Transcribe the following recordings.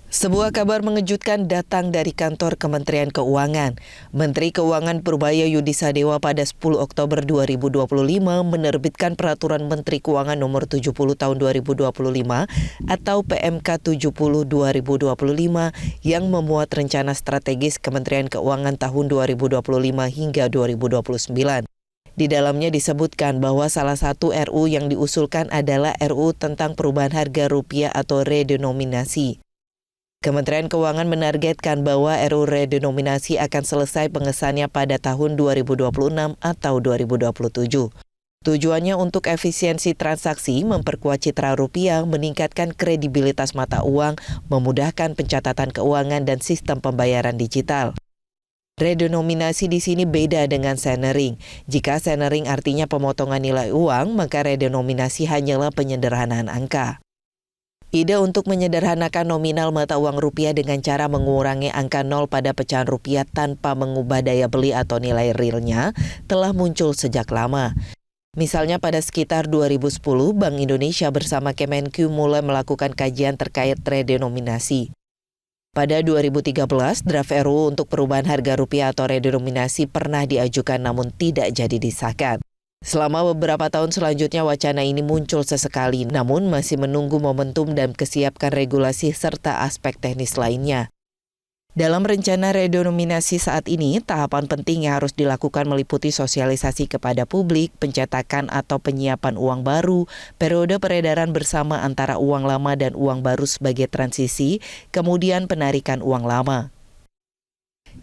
Sebuah kabar mengejutkan datang dari kantor Kementerian Keuangan. Menteri Keuangan Purbaya Yudisadewa pada 10 Oktober 2025 menerbitkan Peraturan Menteri Keuangan Nomor 70 Tahun 2025 atau PMK 70 2025 yang memuat rencana strategis Kementerian Keuangan tahun 2025 hingga 2029. Di dalamnya disebutkan bahwa salah satu RU yang diusulkan adalah RU tentang perubahan harga rupiah atau redenominasi. Kementerian Keuangan menargetkan bahwa RU redenominasi akan selesai pengesahannya pada tahun 2026 atau 2027. Tujuannya untuk efisiensi transaksi, memperkuat citra rupiah, meningkatkan kredibilitas mata uang, memudahkan pencatatan keuangan dan sistem pembayaran digital. Redenominasi di sini beda dengan centering. Jika centering artinya pemotongan nilai uang, maka redenominasi hanyalah penyederhanaan angka. Ide untuk menyederhanakan nominal mata uang rupiah dengan cara mengurangi angka 0 pada pecahan rupiah tanpa mengubah daya beli atau nilai realnya telah muncul sejak lama. Misalnya pada sekitar 2010, Bank Indonesia bersama Kemenq mulai melakukan kajian terkait redenominasi. Pada 2013, draft RUU untuk perubahan harga rupiah atau redenominasi pernah diajukan namun tidak jadi disahkan. Selama beberapa tahun selanjutnya wacana ini muncul sesekali, namun masih menunggu momentum dan kesiapan regulasi serta aspek teknis lainnya. Dalam rencana redenominasi saat ini, tahapan penting yang harus dilakukan meliputi sosialisasi kepada publik, pencetakan atau penyiapan uang baru, periode peredaran bersama antara uang lama dan uang baru sebagai transisi, kemudian penarikan uang lama.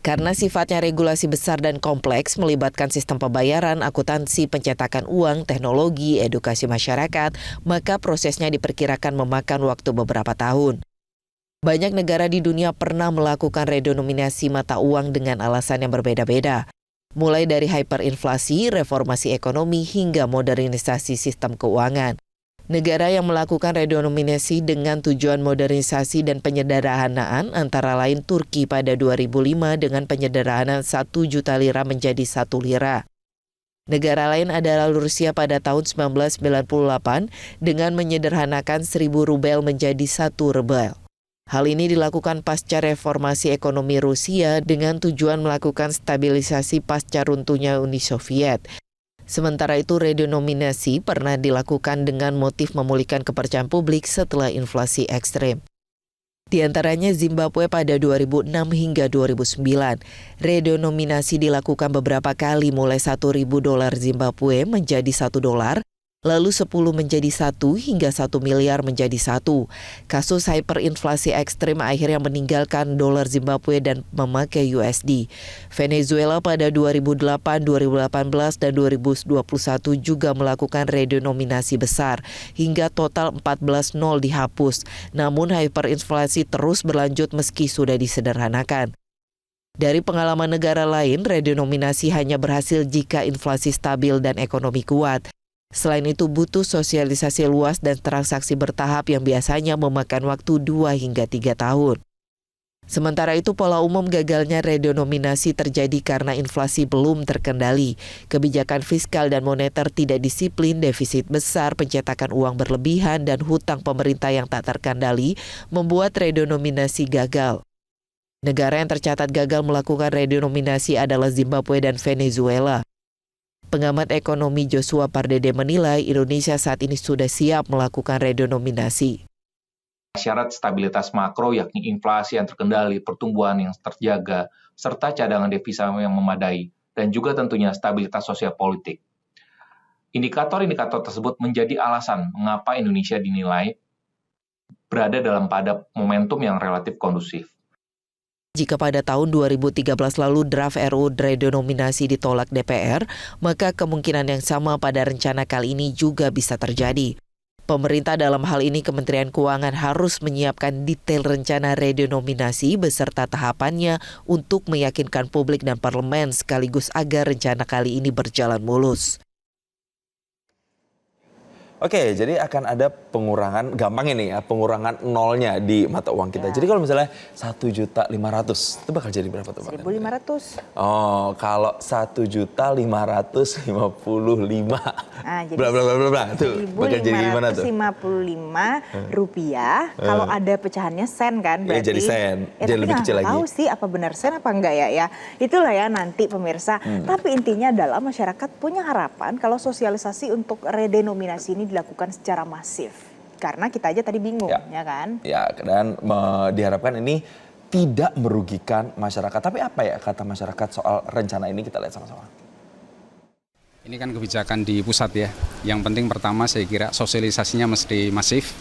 Karena sifatnya regulasi besar dan kompleks, melibatkan sistem pembayaran, akuntansi, pencetakan uang, teknologi, edukasi masyarakat, maka prosesnya diperkirakan memakan waktu beberapa tahun. Banyak negara di dunia pernah melakukan redenominasi mata uang dengan alasan yang berbeda-beda. Mulai dari hyperinflasi, reformasi ekonomi, hingga modernisasi sistem keuangan. Negara yang melakukan redenominasi dengan tujuan modernisasi dan penyederhanaan antara lain Turki pada 2005 dengan penyederhanaan 1 juta lira menjadi 1 lira. Negara lain adalah Rusia pada tahun 1998 dengan menyederhanakan 1.000 rubel menjadi 1 rubel. Hal ini dilakukan pasca reformasi ekonomi Rusia dengan tujuan melakukan stabilisasi pasca runtuhnya Uni Soviet. Sementara itu, redenominasi pernah dilakukan dengan motif memulihkan kepercayaan publik setelah inflasi ekstrem. Di antaranya Zimbabwe pada 2006 hingga 2009. Redenominasi dilakukan beberapa kali mulai $1.000 Zimbabwe menjadi $1, lalu 10 menjadi 1 hingga 1 miliar menjadi 1. Kasus hyperinflasi ekstrim akhirnya meninggalkan dolar Zimbabwe dan memakai USD. Venezuela pada 2008, 2018, dan 2021 juga melakukan redenominasi besar, hingga total 14 nol dihapus. Namun hyperinflasi terus berlanjut meski sudah disederhanakan. Dari pengalaman negara lain, redenominasi hanya berhasil jika inflasi stabil dan ekonomi kuat. Selain itu butuh sosialisasi luas dan transaksi bertahap yang biasanya memakan waktu 2 hingga 3 tahun. Sementara itu pola umum gagalnya redenominasi terjadi karena inflasi belum terkendali, kebijakan fiskal dan moneter tidak disiplin, defisit besar, pencetakan uang berlebihan, dan hutang pemerintah yang tak terkendali membuat redenominasi gagal. Negara yang tercatat gagal melakukan redenominasi adalah Zimbabwe dan Venezuela. Pengamat ekonomi Joshua Pardede menilai Indonesia saat ini sudah siap melakukan redenominasi. Syarat stabilitas makro yakni inflasi yang terkendali, pertumbuhan yang terjaga, serta cadangan devisa yang memadai, dan juga tentunya stabilitas sosial politik. Indikator-indikator tersebut menjadi alasan mengapa Indonesia dinilai berada dalam pada momentum yang relatif kondusif. Jika pada tahun 2013 lalu draft RUU redenominasi ditolak DPR, maka kemungkinan yang sama pada rencana kali ini juga bisa terjadi. Pemerintah dalam hal ini Kementerian Keuangan harus menyiapkan detail rencana redenominasi beserta tahapannya untuk meyakinkan publik dan parlemen sekaligus agar rencana kali ini berjalan mulus. Oke, jadi akan ada pengurangan, gampang ini ya, pengurangan nolnya di mata uang kita. Jadi kalau misalnya 1.500.000, itu bakal jadi berapa tuh Pak? 1.500. Oh, kalau 1.555. Nah, jadi Bla bla bla bla bla. Tuh, bakal jadi gimana tuh? Rp1.555. Kalau ada pecahannya sen kan berarti. Iya, jadi sen. Ya, Jadi tapi lebih kecil nggak lagi. tahu sih apa benar sen apa enggak ya. Itulah ya nanti pemirsa. Tapi intinya adalah masyarakat punya harapan kalau sosialisasi untuk redenominasi ini dilakukan secara masif. Karena kita aja tadi bingung, ya kan? Ya, dan diharapkan ini tidak merugikan masyarakat. Tapi apa ya kata masyarakat soal rencana ini, kita lihat sama-sama. Ini kan kebijakan di pusat ya. Yang penting pertama saya kira sosialisasinya mesti masif.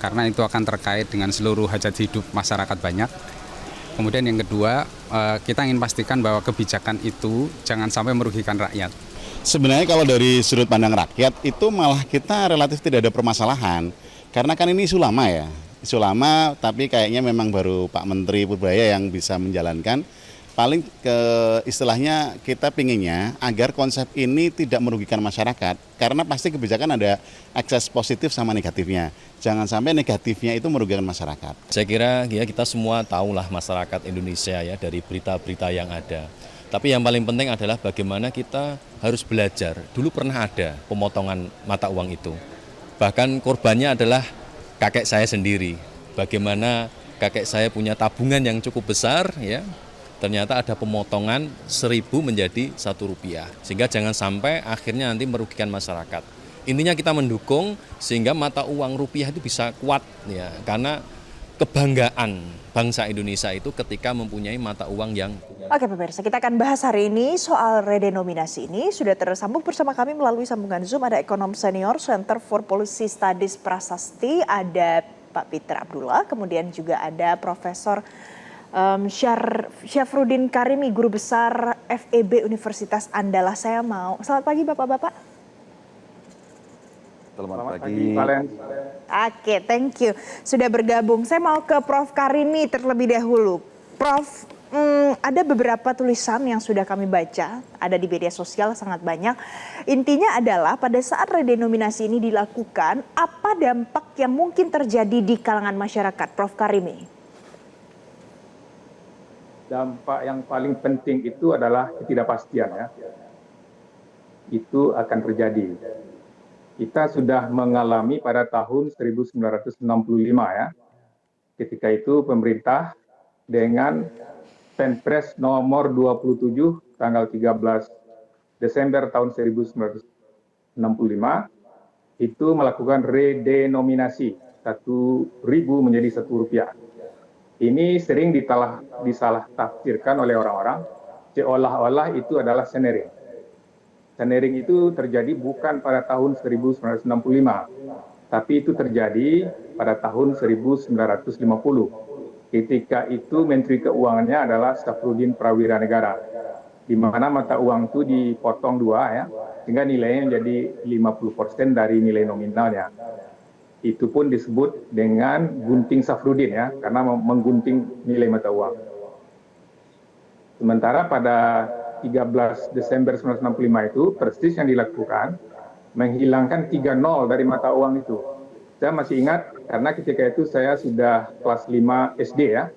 Karena itu akan terkait dengan seluruh hajat hidup masyarakat banyak. Kemudian yang kedua, kita ingin pastikan bahwa kebijakan itu jangan sampai merugikan rakyat. Sebenarnya kalau dari sudut pandang rakyat itu malah kita relatif tidak ada permasalahan. Karena kan ini isu lama ya. Isu lama tapi kayaknya memang baru Pak Menteri Purbaya yang bisa menjalankan. Paling ke istilahnya kita pinginnya agar konsep ini tidak merugikan masyarakat. Karena pasti kebijakan ada akses positif sama negatifnya. Jangan sampai negatifnya itu merugikan masyarakat. Saya kira ya kita semua tahulah masyarakat Indonesia ya dari berita-berita yang ada. Tapi yang paling penting adalah bagaimana kita harus belajar. Dulu pernah ada pemotongan mata uang itu. Bahkan korbannya adalah kakek saya sendiri. Bagaimana kakek saya punya tabungan yang cukup besar ya. Ternyata ada pemotongan 1.000 menjadi Rp1. Sehingga jangan sampai akhirnya nanti merugikan masyarakat. Intinya kita mendukung sehingga mata uang rupiah itu bisa kuat ya. Karena kebanggaan bangsa Indonesia itu ketika mempunyai mata uang yang... Oke pemirsa, kita akan bahas hari ini soal redenominasi ini. Sudah tersambung bersama kami melalui sambungan Zoom ada ekonom senior Center for Policy Studies Prasasti, ada Pak Peter Abdullah, kemudian juga ada Profesor Syafruddin Karimi, Guru Besar FEB Universitas Andalas. Selamat pagi Bapak-Bapak. Selamat pagi, Valen. Oke, thank you. Sudah bergabung. Saya mau ke Prof. Karimi terlebih dahulu. Prof, ada beberapa tulisan yang sudah kami baca, ada di media sosial sangat banyak. Intinya adalah pada saat redenominasi ini dilakukan, apa dampak yang mungkin terjadi di kalangan masyarakat, Prof. Karimi? Dampak yang paling penting itu adalah ketidakpastian ya. Itu akan terjadi. Kita sudah mengalami pada tahun 1965 ya. Ketika itu pemerintah dengan Perpres nomor 27 tanggal 13 Desember tahun 1965 itu melakukan redenominasi 1.000 menjadi Rp1. Ini sering disalah tafsirkan oleh orang-orang seolah-olah itu adalah senering. Senering itu terjadi bukan pada tahun 1965, tapi itu terjadi pada tahun 1950. Ketika itu Menteri Keuangannya adalah Syafruddin Prawira Negara, di mana mata uang itu dipotong dua ya, sehingga nilainya menjadi 50% dari nilai nominalnya. Itu pun disebut dengan gunting Syafruddin ya, karena menggunting nilai mata uang. Sementara pada 13 Desember 1965 itu persis yang dilakukan menghilangkan 3 nol dari mata uang itu. Saya masih ingat karena ketika itu saya sudah kelas 5 SD ya.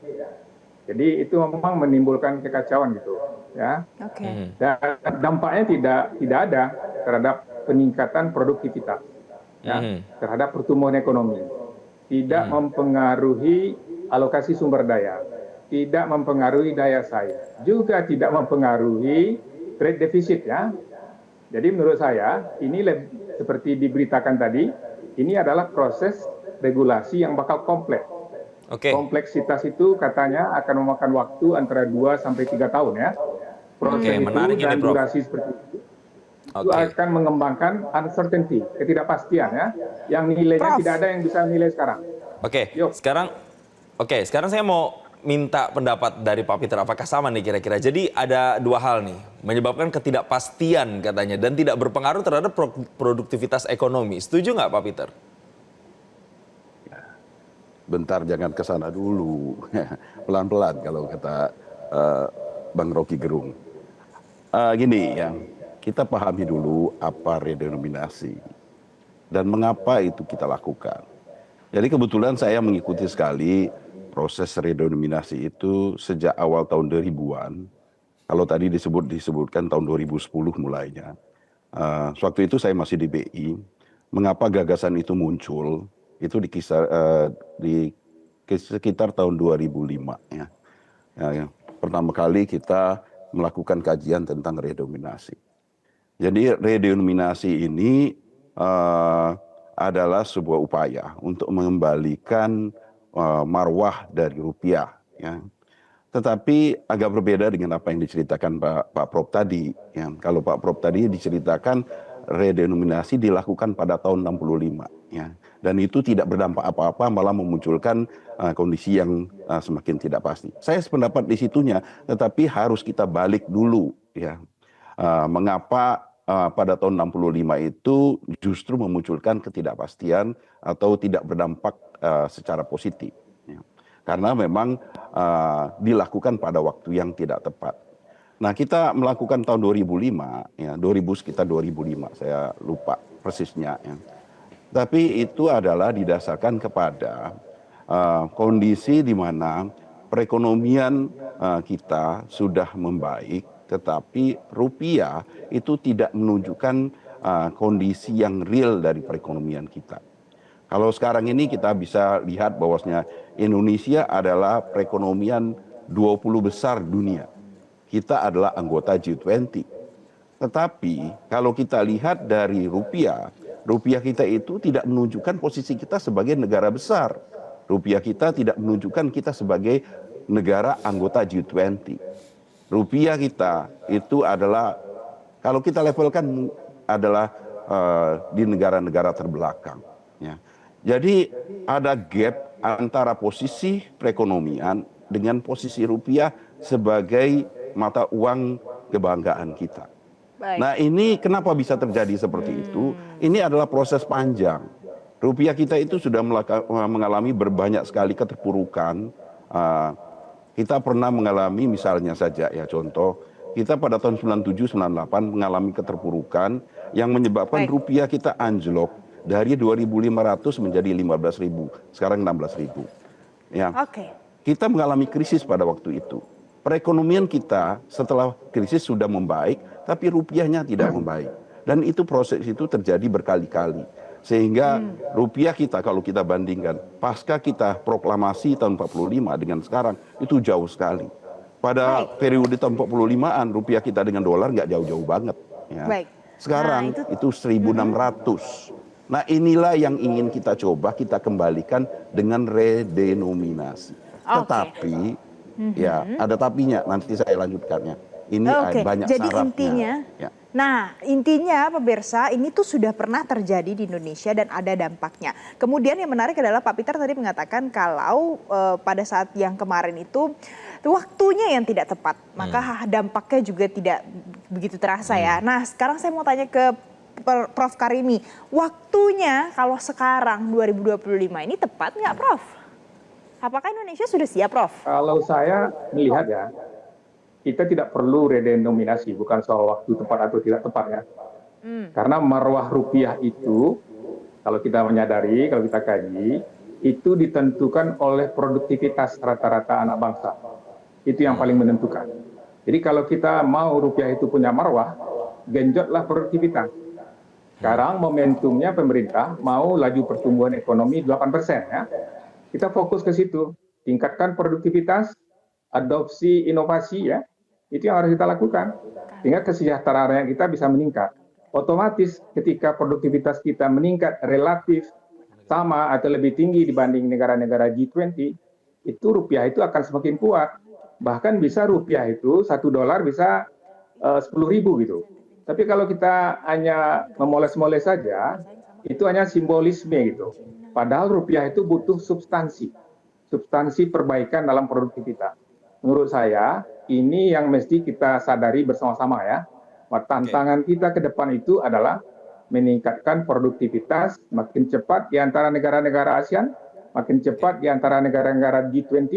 Jadi itu memang menimbulkan kekacauan gitu ya. Oke. Dan dampaknya tidak ada terhadap peningkatan produktivitas ya, terhadap pertumbuhan ekonomi. Tidak mempengaruhi alokasi sumber daya. Tidak mempengaruhi daya saing, juga tidak mempengaruhi trade deficit ya. Jadi menurut saya ini seperti diberitakan tadi, ini adalah proses regulasi yang bakal kompleks. Kompleksitas itu katanya akan memakan waktu antara 2 sampai 3 tahun ya. Proses itu dan durasi seperti itu akan mengembangkan uncertainty, ketidakpastian ya, yang nilainya tidak ada yang bisa nilai sekarang. Sekarang saya mau minta pendapat dari Pak Peter, apakah sama nih kira-kira? Jadi ada 2 hal nih, menyebabkan ketidakpastian katanya dan tidak berpengaruh terhadap produktivitas ekonomi. Setuju nggak Pak Peter? Bentar, jangan ke sana dulu. Pelan-pelan kalau kata Bang Rocky Gerung. Gini ya, kita pahami dulu apa redenominasi. dan mengapa itu kita lakukan. Jadi kebetulan saya mengikuti sekali proses redenominasi itu sejak awal tahun 2000-an. Kalau tadi disebutkan tahun 2010 mulainya. Waktu itu saya masih di BI. Mengapa gagasan itu muncul? Itu di sekitar tahun 2005 ya. Pertama kali kita melakukan kajian tentang redenominasi. Jadi redenominasi ini adalah sebuah upaya untuk mengembalikan marwah dari rupiah. Ya. Tetapi agak berbeda dengan apa yang diceritakan Pak Prof tadi. Ya. Kalau Pak Prof tadi diceritakan redenominasi dilakukan pada tahun 65. Ya. Dan itu tidak berdampak apa-apa, malah memunculkan kondisi yang semakin tidak pasti. Saya sependapat di situnya, tetapi harus kita balik dulu. Ya. Mengapa pada tahun 65 itu justru memunculkan ketidakpastian atau tidak berdampak secara positif. Ya. Karena memang dilakukan pada waktu yang tidak tepat. Nah, kita melakukan tahun 2005, ya, sekitar 2005, saya lupa persisnya. Ya. Tapi itu adalah didasarkan kepada kondisi di mana perekonomian kita sudah membaik, tetapi rupiah itu tidak menunjukkan kondisi yang real dari perekonomian kita. Kalau sekarang ini kita bisa lihat bahwasanya Indonesia adalah perekonomian 20 besar dunia. Kita adalah anggota G20. Tetapi kalau kita lihat dari rupiah kita itu tidak menunjukkan posisi kita sebagai negara besar. Rupiah kita tidak menunjukkan kita sebagai negara anggota G20. Rupiah kita itu adalah, kalau kita levelkan adalah di negara-negara terbelakang. Ya. Jadi ada gap antara posisi perekonomian dengan posisi rupiah sebagai mata uang kebanggaan kita. Baik. Nah, ini kenapa bisa terjadi seperti itu? Ini adalah proses panjang. Rupiah kita itu sudah mengalami berbanyak sekali keterpurukan. Kita pernah mengalami misalnya saja ya contoh, kita pada tahun 97-98 mengalami keterpurukan yang menyebabkan rupiah kita anjlok dari 2.500 menjadi 15.000, sekarang 16.000. Ya. Kita mengalami krisis pada waktu itu. Perekonomian kita setelah krisis sudah membaik, tapi rupiahnya tidak membaik. Dan itu proses itu terjadi berkali-kali. Sehingga rupiah kita kalau kita bandingkan, pasca kita proklamasi tahun 45 dengan sekarang, itu jauh sekali. Pada periode tahun 45-an, rupiah kita dengan dolar nggak jauh-jauh banget. Ya. Sekarang itu 1.600. Nah, inilah yang ingin kita coba kita kembalikan dengan redenominasi. Tetapi ya ada tapinya, nanti saya lanjutkannya. Ini banyak jadi syaratnya. Intinya, ya. Nah intinya pemirsa ini tuh sudah pernah terjadi di Indonesia dan ada dampaknya. Kemudian yang menarik adalah Pak Peter tadi mengatakan kalau pada saat yang kemarin itu waktunya yang tidak tepat, maka dampaknya juga tidak begitu terasa ya. Nah sekarang saya mau tanya ke Prof Karimi, waktunya kalau sekarang 2025 ini tepat nggak Prof? Apakah Indonesia sudah siap Prof? Kalau saya melihat ya, kita tidak perlu redenominasi, bukan soal waktu tepat atau tidak tepat ya. Karena marwah rupiah itu, kalau kita menyadari, kalau kita kaji, itu ditentukan oleh produktivitas rata-rata anak bangsa. Itu yang paling menentukan. Jadi kalau kita mau rupiah itu punya marwah, genjotlah produktivitas. Sekarang momentumnya pemerintah mau laju pertumbuhan ekonomi 8% ya. Kita fokus ke situ, tingkatkan produktivitas, adopsi inovasi ya. Itu yang harus kita lakukan. Sehingga kesejahteraan rakyat kita bisa meningkat. Otomatis ketika produktivitas kita meningkat relatif sama atau lebih tinggi dibanding negara-negara G20, itu rupiah itu akan semakin kuat. Bahkan bisa rupiah itu $1 bisa 10.000 gitu. Tapi kalau kita hanya memoles-moles saja, itu hanya simbolisme gitu. Padahal rupiah itu butuh substansi perbaikan dalam produktivitas. Menurut saya, ini yang mesti kita sadari bersama-sama ya. Tantangan kita ke depan itu adalah meningkatkan produktivitas makin cepat di antara negara-negara ASEAN, makin cepat di antara negara-negara G20,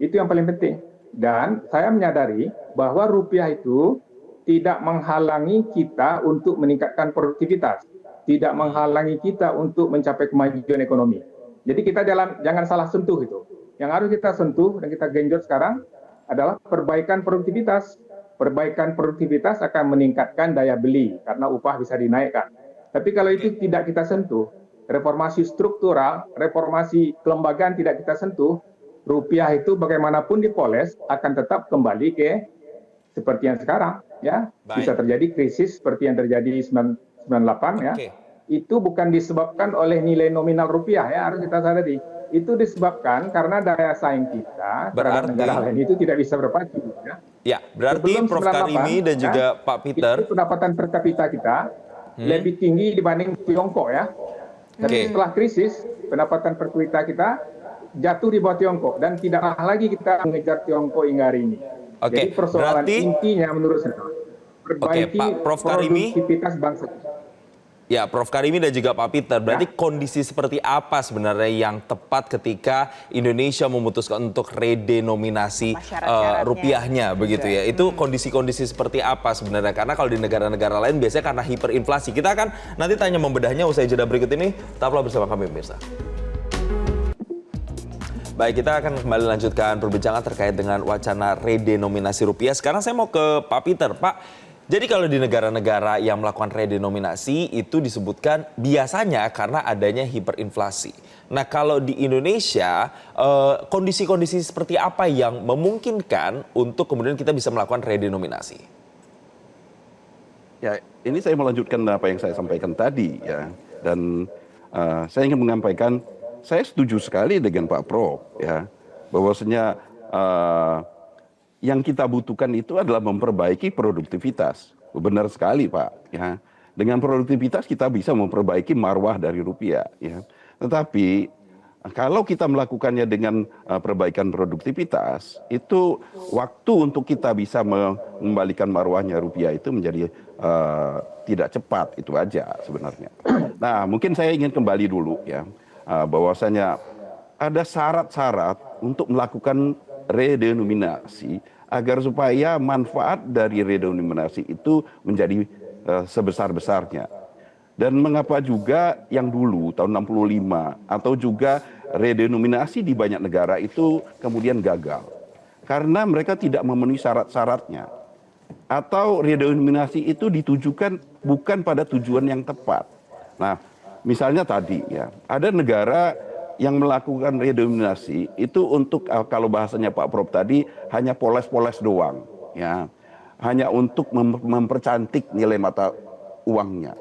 itu yang paling penting. Dan saya menyadari bahwa rupiah itu tidak menghalangi kita untuk meningkatkan produktivitas. tidak menghalangi kita untuk mencapai kemajuan ekonomi. Jadi kita jangan salah sentuh itu. Yang harus kita sentuh dan kita genjot sekarang adalah perbaikan produktivitas. Perbaikan produktivitas akan meningkatkan daya beli karena upah bisa dinaikkan. Tapi kalau itu tidak kita sentuh, reformasi struktural, reformasi kelembagaan tidak kita sentuh, rupiah itu bagaimanapun dipoles akan tetap kembali ke seperti yang sekarang, ya. Bisa terjadi krisis seperti yang terjadi 98, ya. Itu bukan disebabkan oleh nilai nominal rupiah, ya, harus kita sadari. Itu disebabkan karena daya saing kita terhadap negara lain itu tidak bisa berpacu, ya. Ya, berarti Prof. Karimi dan juga Pak Peter, pendapatan per kapita kita lebih tinggi dibanding Tiongkok, ya. Tapi setelah krisis, pendapatan per kapita kita jatuh di bawah Tiongkok dan tidaklah lagi kita mengejar Tiongkok hingga hari ini. Jadi persoalan intinya menurut saya perbaiki produktivitas bangsa. Ya, Prof. Karimi dan juga Pak Peter, berarti kondisi seperti apa sebenarnya yang tepat ketika Indonesia memutuskan untuk redenominasi rupiahnya, begitu ya? Itu kondisi-kondisi seperti apa sebenarnya? Karena kalau di negara-negara lain biasanya karena hiperinflasi. Kita akan nanti tanya membedahnya usai jeda berikut ini. Tetaplah bersama kami, pemirsa. Baik, kita akan kembali lanjutkan perbincangan terkait dengan wacana redenominasi rupiah. Sekarang saya mau ke Pak Peter. Pak, jadi kalau di negara-negara yang melakukan redenominasi itu disebutkan biasanya karena adanya hiperinflasi. Nah, kalau di Indonesia, kondisi-kondisi seperti apa yang memungkinkan untuk kemudian kita bisa melakukan redenominasi? Ya, ini saya melanjutkan apa yang saya sampaikan tadi, ya. Dan saya ingin menyampaikan, saya setuju sekali dengan Pak Prof, ya, bahwasanya yang kita butuhkan itu adalah memperbaiki produktivitas. Benar sekali, Pak, ya. Dengan produktivitas kita bisa memperbaiki marwah dari rupiah, ya. Tetapi kalau kita melakukannya dengan perbaikan produktivitas, itu waktu untuk kita bisa mengembalikan marwahnya rupiah itu menjadi tidak cepat, itu aja sebenarnya. Nah, mungkin saya ingin kembali dulu, ya, bahwasanya ada syarat-syarat untuk melakukan redenominasi agar supaya manfaat dari redenominasi itu menjadi sebesar-besarnya. Dan mengapa juga yang dulu tahun 65 atau juga redenominasi di banyak negara itu kemudian gagal. Karena mereka tidak memenuhi syarat-syaratnya. Atau redenominasi itu ditujukan bukan pada tujuan yang tepat. Nah, misalnya tadi, ya, ada negara yang melakukan redenominasi itu untuk, kalau bahasanya Pak Prof tadi, hanya poles-poles doang, ya, hanya untuk mempercantik nilai mata uangnya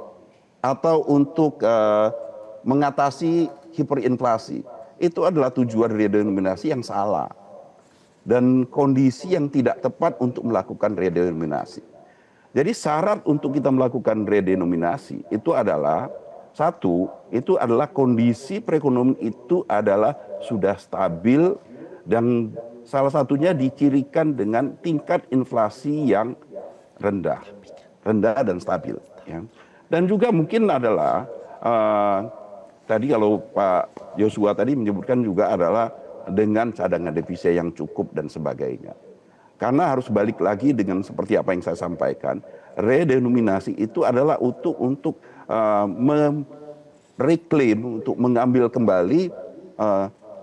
atau untuk mengatasi hiperinflasi. Itu adalah tujuan redenominasi yang salah dan kondisi yang tidak tepat untuk melakukan redenominasi. Jadi syarat untuk kita melakukan redenominasi itu adalah satu, itu adalah kondisi perekonomian itu adalah sudah stabil dan salah satunya dicirikan dengan tingkat inflasi yang rendah dan stabil. Ya. Dan juga mungkin adalah tadi kalau Pak Joshua tadi menyebutkan juga adalah dengan cadangan devisa yang cukup dan sebagainya. Karena harus balik lagi dengan seperti apa yang saya sampaikan, redenominasi itu adalah untuk mereklaim, untuk mengambil kembali,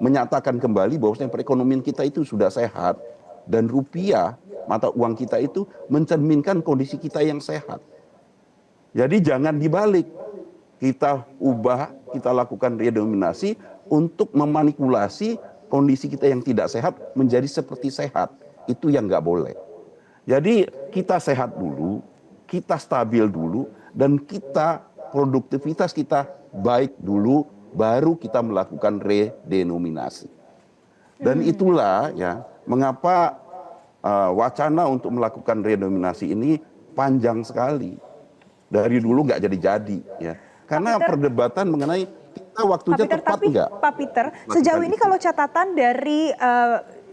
menyatakan kembali bahwasanya perekonomian kita itu sudah sehat dan rupiah, mata uang kita itu mencerminkan kondisi kita yang sehat. Jadi jangan dibalik, kita ubah, kita lakukan redenominasi untuk memanipulasi kondisi kita yang tidak sehat menjadi seperti sehat. Itu yang nggak boleh. Jadi kita sehat dulu, kita stabil dulu, dan kita produktivitas kita baik dulu, baru kita melakukan redenominasi. Dan itulah ya mengapa wacana untuk melakukan redenominasi ini panjang sekali. Dari dulu nggak jadi-jadi ya. Karena perdebatan mengenai kita waktunya tepat enggak. Pak Peter, sejauh ini kalau catatan dari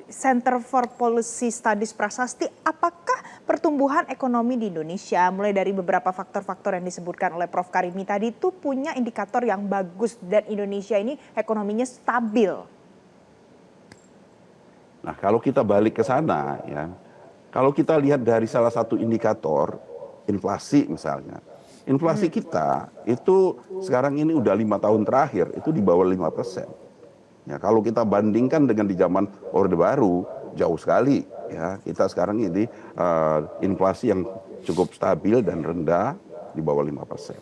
Center for Policy Studies Prasasti, apakah pertumbuhan ekonomi di Indonesia mulai dari beberapa faktor-faktor yang disebutkan oleh Prof. Karimi tadi itu punya indikator yang bagus dan Indonesia ini ekonominya stabil? Nah, kalau kita balik ke sana ya, kalau kita lihat dari salah satu indikator inflasi misalnya, Inflasi kita itu sekarang ini udah 5 tahun terakhir itu di bawah 5%. Ya, kalau kita bandingkan dengan di zaman Orde Baru, jauh sekali. Ya, kita sekarang ini inflasi yang cukup stabil dan rendah di bawah 5%.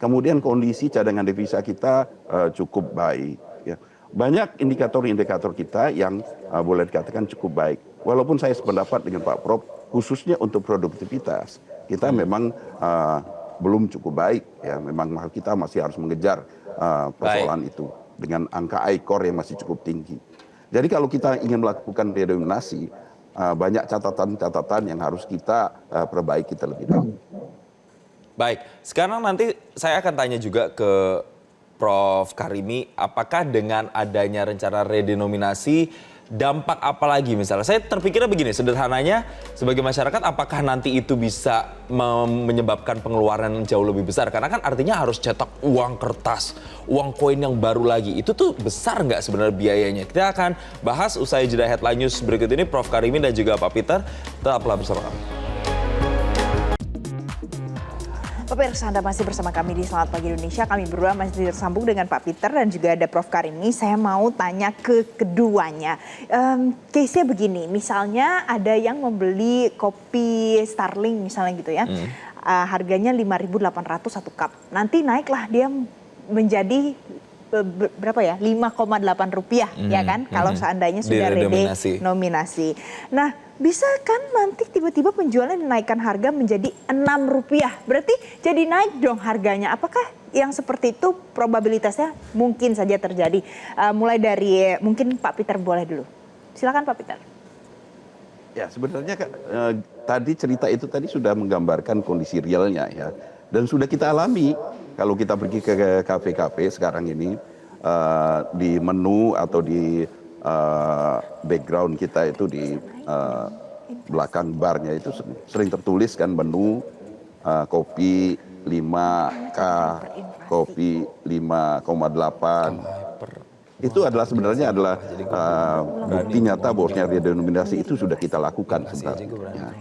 Kemudian kondisi cadangan devisa kita cukup baik. Ya. Banyak indikator-indikator kita yang boleh dikatakan cukup baik. Walaupun saya sependapat dengan Pak Prof, khususnya untuk produktivitas, kita memang belum cukup baik. Ya, memang kita masih harus mengejar persoalan itu dengan angka ICOR yang masih cukup tinggi. Jadi kalau kita ingin melakukan redenominasi, banyak catatan-catatan yang harus kita perbaiki terlebih dahulu. Baik, sekarang nanti saya akan tanya juga ke Prof. Karimi, apakah dengan adanya rencana redenominasi, dampak apa lagi misalnya? Saya terpikirnya begini, sederhananya sebagai masyarakat apakah nanti itu bisa menyebabkan pengeluaran yang jauh lebih besar? Karena kan artinya harus cetak uang kertas, uang koin yang baru lagi. Itu tuh besar nggak sebenarnya biayanya? Kita akan bahas usai jeda headline news berikut ini. Prof. Karimi dan juga Pak Peter, tetaplah bersama kami. Pemirsa, Anda masih bersama kami di Selamat Pagi Indonesia. Kami berdua masih tersambung dengan Pak Peter dan juga ada Prof. Karimi. Saya mau tanya ke keduanya. Case-nya begini, misalnya ada yang membeli kopi Starling misalnya gitu ya. Harganya 5.800 satu cup. Nanti naiklah dia menjadi berapa ya? 5,8 rupiah ya kan? Kalau seandainya sudah redenominasi. Nah, bisa kan nanti tiba-tiba penjualnya dinaikkan harga menjadi 6 rupiah. Berarti jadi naik dong harganya. Apakah yang seperti itu probabilitasnya mungkin saja terjadi? Mulai dari mungkin Pak Peter boleh dulu. Silakan Pak Peter. Ya, sebenarnya tadi cerita itu tadi sudah menggambarkan kondisi realnya ya. Dan sudah kita alami kalau kita pergi ke kafe-kafe sekarang ini di menu atau di background kita itu di belakang barnya itu sering tertulis kan menu kopi 5K, kopi 5,8. Itu adalah sebenarnya adalah bukti nyata bahwasanya redenominasi itu sudah kita lakukan sebenarnya.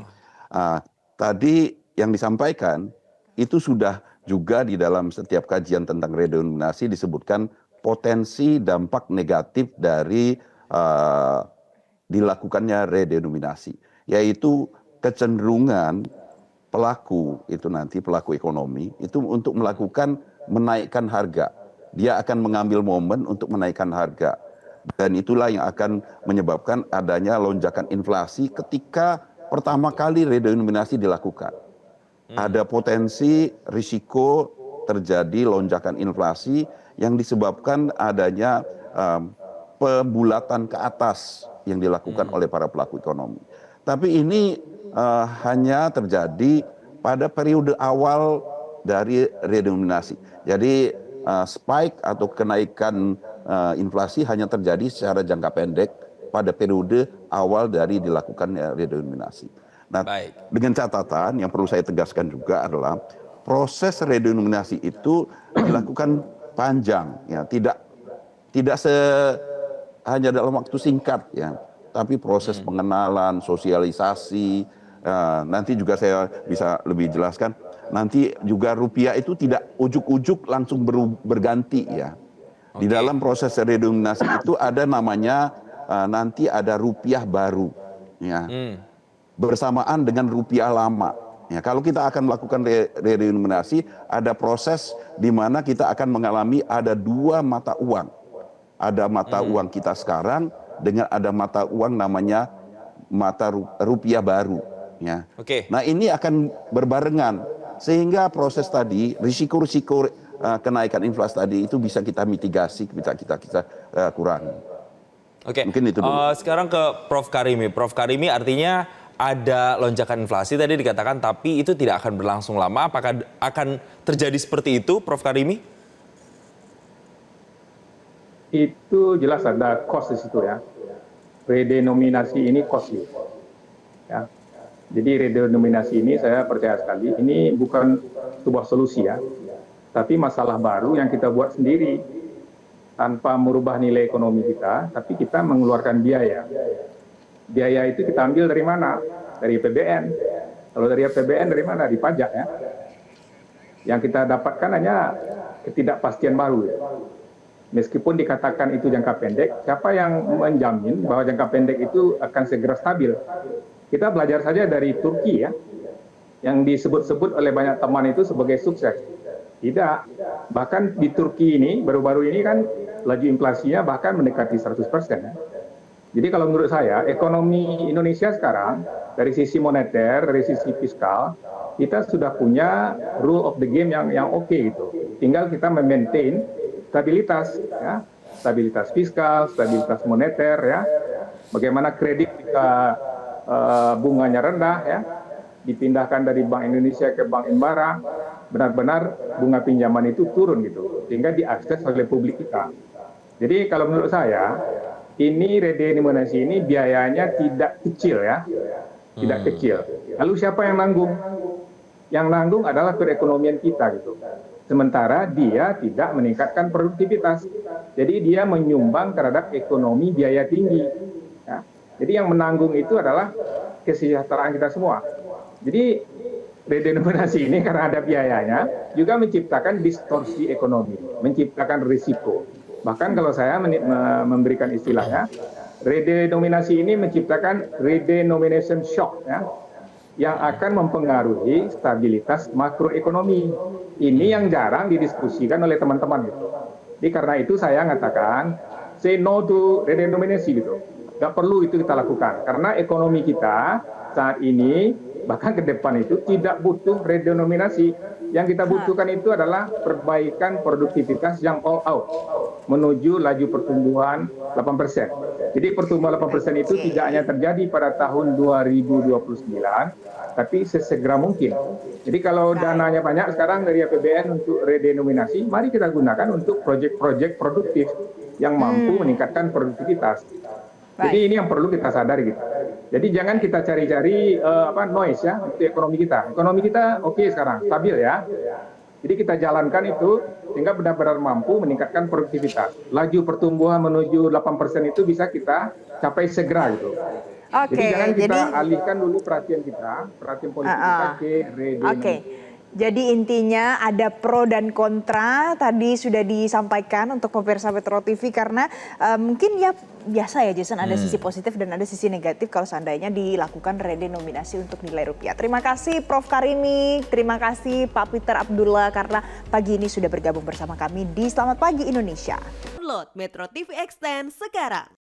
Tadi yang disampaikan itu sudah juga di dalam setiap kajian tentang redenominasi disebutkan potensi dampak negatif dari dilakukannya redenominasi, yaitu kecenderungan pelaku itu nanti pelaku ekonomi itu untuk melakukan menaikkan harga. Dia akan mengambil momen untuk menaikkan harga. Dan itulah yang akan menyebabkan adanya lonjakan inflasi ketika pertama kali redenominasi dilakukan. Ada potensi risiko terjadi lonjakan inflasi yang disebabkan adanya pembulatan ke atas yang dilakukan oleh para pelaku ekonomi. Tapi ini hanya terjadi pada periode awal dari redenominasi. Jadi spike atau kenaikan inflasi hanya terjadi secara jangka pendek pada periode awal dari dilakukannya redenominasi. Nah, dengan catatan yang perlu saya tegaskan juga adalah proses redenominasi itu dilakukan panjang, ya, tidak hanya dalam waktu singkat, ya, tapi proses pengenalan, sosialisasi. Nanti juga saya bisa lebih jelaskan. Nanti juga rupiah itu tidak ujuk-ujuk langsung berganti, ya. Di dalam proses redenominasi itu ada namanya nanti ada rupiah baru, ya, bersamaan dengan rupiah lama. Ya, kalau kita akan melakukan redenominasi, ada proses di mana kita akan mengalami ada dua mata uang. Ada mata uang kita sekarang dengan ada mata uang namanya mata rupiah baru. Ya. Nah, ini akan berbarengan sehingga proses tadi risiko-risiko kenaikan inflasi tadi itu bisa kita mitigasi, bisa kita kurangi. Mungkin itu dulu. Sekarang ke Prof. Karimi. Prof. Karimi, artinya ada lonjakan inflasi tadi dikatakan, tapi itu tidak akan berlangsung lama. Apakah akan terjadi seperti itu, Prof. Karimi? Itu jelas ada cost di situ ya. Redenominasi ini costly. Ya. Jadi redenominasi ini saya percaya sekali, ini bukan sebuah solusi ya. Tapi masalah baru yang kita buat sendiri. Tanpa merubah nilai ekonomi kita, tapi kita mengeluarkan biaya. Biaya itu kita ambil dari mana? Dari APBN. Kalau dari APBN dari mana? Di pajak ya. Yang kita dapatkan hanya ketidakpastian baru. Meskipun dikatakan itu jangka pendek, siapa yang menjamin bahwa jangka pendek itu akan segera stabil? Kita belajar saja dari Turki ya, yang disebut-sebut oleh banyak teman itu sebagai sukses. Tidak, bahkan di Turki ini baru-baru ini kan laju inflasinya bahkan mendekati 100%. Ya. Jadi kalau menurut saya ekonomi Indonesia sekarang dari sisi moneter, dari sisi fiskal, kita sudah punya rule of the game yang oke gitu. Tinggal kita memaintain stabilitas, ya, stabilitas fiskal, stabilitas moneter, ya. Bagaimana kredit jika bunganya rendah, ya, dipindahkan dari Bank Indonesia ke Bank Inbara, benar-benar bunga pinjaman itu turun gitu, sehingga diakses oleh publik kita. Jadi kalau menurut saya, ini redenominasi ini biayanya tidak kecil ya, tidak kecil. Lalu siapa yang nanggung? Yang nanggung adalah perekonomian kita gitu. Sementara dia tidak meningkatkan produktivitas. Jadi dia menyumbang terhadap ekonomi biaya tinggi. Ya. Jadi yang menanggung itu adalah kesejahteraan kita semua. Jadi redenominasi ini karena ada biayanya juga menciptakan distorsi ekonomi, menciptakan risiko. Bahkan kalau saya memberikan istilahnya, redenominasi ini menciptakan redenomination shock ya, yang akan mempengaruhi stabilitas makroekonomi. Ini yang jarang didiskusikan oleh teman-teman gitu. Jadi karena itu saya mengatakan say no to redenominasi gitu. Nggak perlu itu kita lakukan karena ekonomi kita saat ini bahkan ke depan itu tidak butuh redenominasi. Yang kita butuhkan itu adalah perbaikan produktivitas yang all out menuju laju pertumbuhan 8%. Jadi pertumbuhan 8% itu tidak hanya terjadi pada tahun 2029, tapi sesegera mungkin. Jadi kalau dananya banyak sekarang dari APBN untuk redenominasi, mari kita gunakan untuk proyek-proyek produktif yang mampu meningkatkan produktivitas. Jadi ini yang perlu kita sadari gitu. Jadi jangan kita cari-cari noise ya untuk ekonomi kita. Ekonomi kita oke sekarang, stabil ya. Jadi kita jalankan itu sehingga benar-benar mampu meningkatkan produktivitas. Laju pertumbuhan menuju 8% itu bisa kita capai segera gitu. Jadi jangan kita alihkan dulu perhatian politik kita ke redenominasi. Jadi intinya ada pro dan kontra tadi sudah disampaikan untuk pemirsa Metro TV karena mungkin ya biasa ya Jason ada sisi positif dan ada sisi negatif kalau seandainya dilakukan redenominasi untuk nilai rupiah. Terima kasih Prof. Karimi, terima kasih Pak Peter Abdullah karena pagi ini sudah bergabung bersama kami di Selamat Pagi Indonesia. Download Metro TV Extend sekarang.